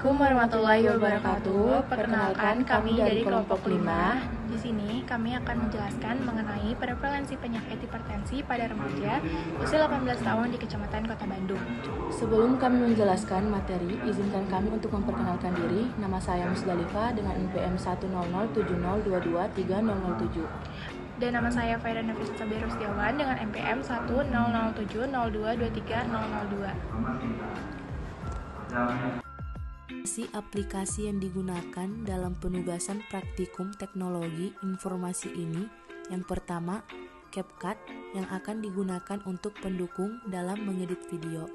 Assalamualaikum warahmatullahi wabarakatuh. Perkenalkan, kami dari kelompok 5. Di sini kami akan menjelaskan mengenai prevalensi penyakit hipertensi pada remaja usia 18 tahun di Kecamatan Kota Bandung. Sebelum kami menjelaskan materi, izinkan kami untuk memperkenalkan diri. Nama saya Musdalifah dengan NPM 1007022230007. Dan nama saya Faira Nafisa Sabira Setiawan dengan NPM 100722302. Aplikasi yang digunakan dalam penugasan praktikum teknologi informasi ini, yang pertama, CapCut yang akan digunakan untuk pendukung dalam mengedit video.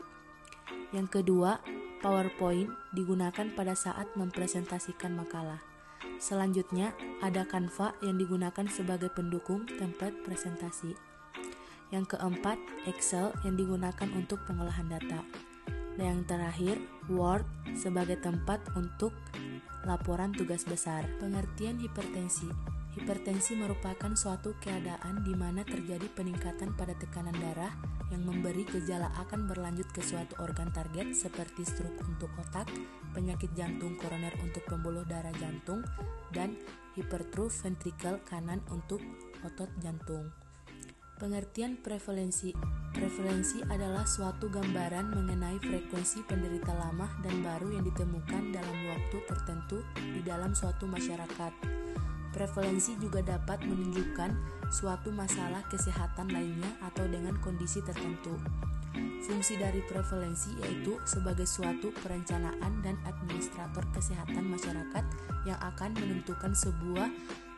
Yang kedua, PowerPoint digunakan pada saat mempresentasikan makalah. Selanjutnya, ada Canva yang digunakan sebagai pendukung template presentasi. Yang keempat, Excel yang digunakan untuk pengolahan data. Dan yang terakhir, Word sebagai tempat untuk laporan tugas besar. Pengertian hipertensi. Hipertensi merupakan suatu keadaan di mana terjadi peningkatan pada tekanan darah yang memberi gejala akan berlanjut ke suatu organ target seperti stroke untuk otak, penyakit jantung koroner untuk pembuluh darah jantung, dan hipertrof ventrikel kanan untuk otot jantung. Pengertian prevalensi. Prevalensi adalah suatu gambaran mengenai frekuensi penderita lama dan baru yang ditemukan dalam waktu tertentu di dalam suatu masyarakat. Prevalensi juga dapat menunjukkan suatu masalah kesehatan lainnya atau dengan kondisi tertentu. Fungsi dari prevalensi yaitu sebagai suatu perencanaan dan administrator kesehatan masyarakat yang akan menentukan sebuah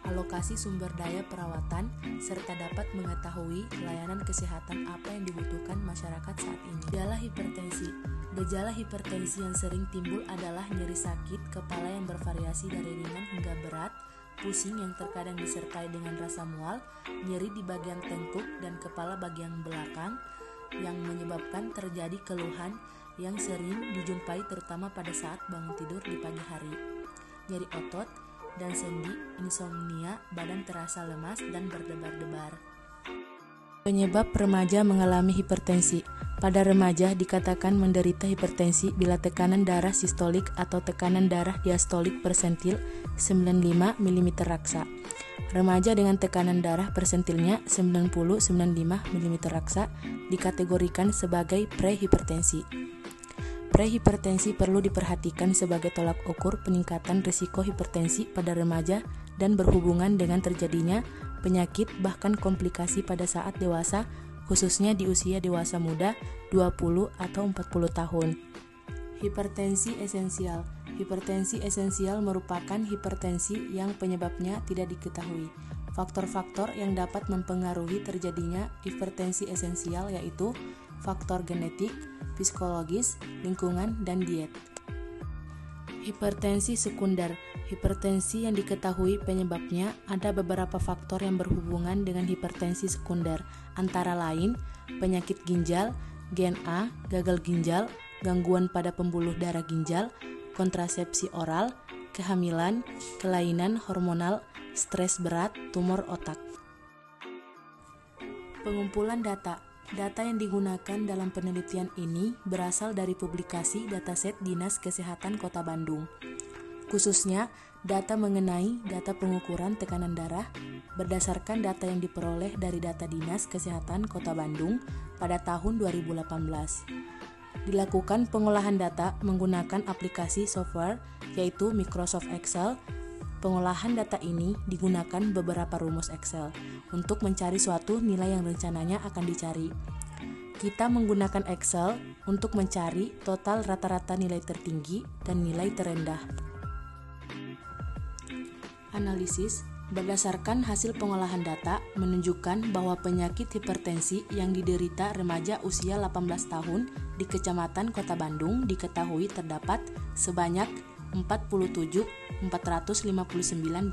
alokasi sumber daya perawatan, serta dapat mengetahui layanan kesehatan apa yang dibutuhkan masyarakat saat ini. Gejala hipertensi. Gejala hipertensi yang sering timbul adalah nyeri sakit kepala yang bervariasi dari ringan hingga berat, pusing yang terkadang disertai dengan rasa mual, nyeri di bagian tengkuk dan kepala bagian belakang, yang menyebabkan terjadi keluhan yang sering dijumpai terutama pada saat bangun tidur di pagi hari. Nyeri otot dan sendi, insomnia, badan terasa lemas dan berdebar-debar. Penyebab remaja mengalami hipertensi. Pada remaja dikatakan menderita hipertensi bila tekanan darah sistolik atau tekanan darah diastolik persentil 95 mm raksa. Remaja dengan tekanan darah persentilnya 90-95 mm raksa dikategorikan sebagai prehipertensi. Prehipertensi perlu diperhatikan sebagai tolak ukur peningkatan risiko hipertensi pada remaja dan berhubungan dengan terjadinya penyakit bahkan komplikasi pada saat dewasa, khususnya di usia dewasa muda 20 atau 40 tahun. Hipertensi esensial. Hipertensi esensial merupakan hipertensi yang penyebabnya tidak diketahui. Faktor-faktor yang dapat mempengaruhi terjadinya hipertensi esensial yaitu faktor genetik, psikologis, lingkungan, dan diet. Hipertensi sekunder. Hipertensi yang diketahui penyebabnya ada beberapa faktor yang berhubungan dengan hipertensi sekunder, antara lain penyakit ginjal, gen A, gagal ginjal, gangguan pada pembuluh darah ginjal, kontrasepsi oral, kehamilan, kelainan hormonal, stres berat, tumor otak. Pengumpulan data. Data yang digunakan dalam penelitian ini berasal dari publikasi dataset Dinas Kesehatan Kota Bandung. Khususnya, data mengenai data pengukuran tekanan darah berdasarkan data yang diperoleh dari data Dinas Kesehatan Kota Bandung pada tahun 2018. Dilakukan pengolahan data menggunakan aplikasi software yaitu Microsoft Excel. Pengolahan data ini digunakan beberapa rumus Excel untuk mencari suatu nilai yang rencananya akan dicari. Kita menggunakan Excel untuk mencari total rata-rata nilai tertinggi dan nilai terendah. Analisis. Berdasarkan hasil pengolahan data menunjukkan bahwa penyakit hipertensi yang diderita remaja usia 18 tahun di Kecamatan Kota Bandung diketahui terdapat sebanyak 47.459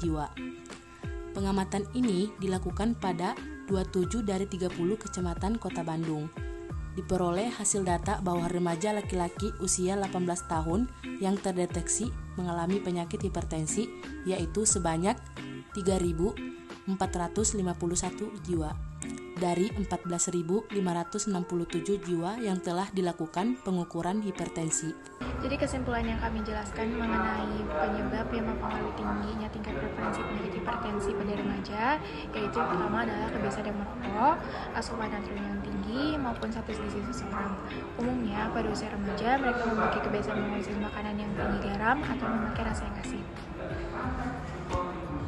jiwa. Pengamatan ini dilakukan pada 27 dari 30 kecamatan Kota Bandung. Diperoleh hasil data bahwa remaja laki-laki usia 18 tahun yang terdeteksi mengalami penyakit hipertensi yaitu sebanyak 3.451 jiwa. dari 14.567 jiwa yang telah dilakukan pengukuran hipertensi. Jadi kesimpulan yang kami jelaskan mengenai penyebab yang mempengaruhi tingginya tingkat prevalensi penyakit hipertensi pada remaja, yaitu yang pertama adalah kebiasaan yang merokok, asupan natrium yang tinggi, maupun status gizi seseorang. Umumnya pada usia remaja mereka memiliki kebiasaan mengonsumsi makanan yang tinggi garam atau memakai rasa yang asin.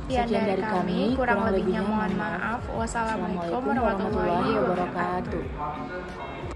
Sekian dari kami, kurang lebihnya mohon maaf. Wassalamualaikum warahmatullahi wabarakatuh.